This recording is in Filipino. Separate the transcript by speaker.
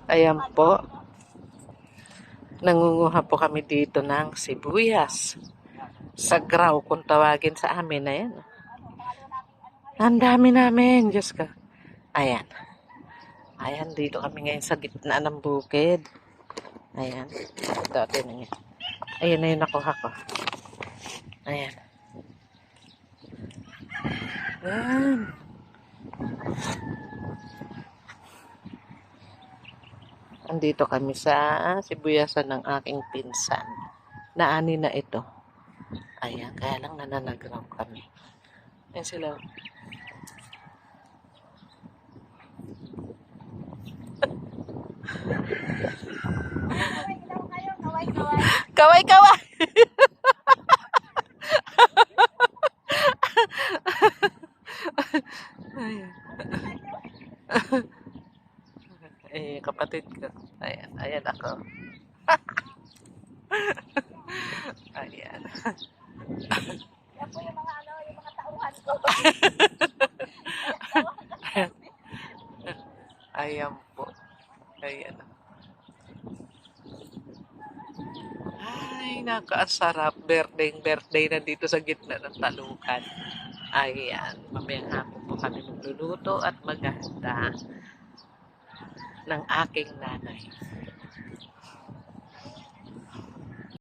Speaker 1: Ayan po. Nangunguha po kami dito ng sibuyas. Sagraw kung tawagin sa amin. Ayan. Ang dami namin. Diyos ka. Ayan. Ayan, dito kami ngayon sa gitna ng bukid. Ayan. Ito, tinan niyo. Ayan na yung nakuha ko. Ayan. Ayan. Andito kami sa sibuyasan ng aking pinsan. Naani na ito. Ayan, kaya lang nananagraw kami. Ayan sila. Kaway-kaway! Ayan. Eh, kapatid ko. Ayan, ayan ako. Ayan.
Speaker 2: Yan po yung mga yung mga tauhan ko.
Speaker 1: Ayan po. Ayan. Ay, nakasarap. Birthday na dito sa gitna ng talukan. Ayan. Mamayang hapon po kami magluluto at maghahanda ng aking nanay.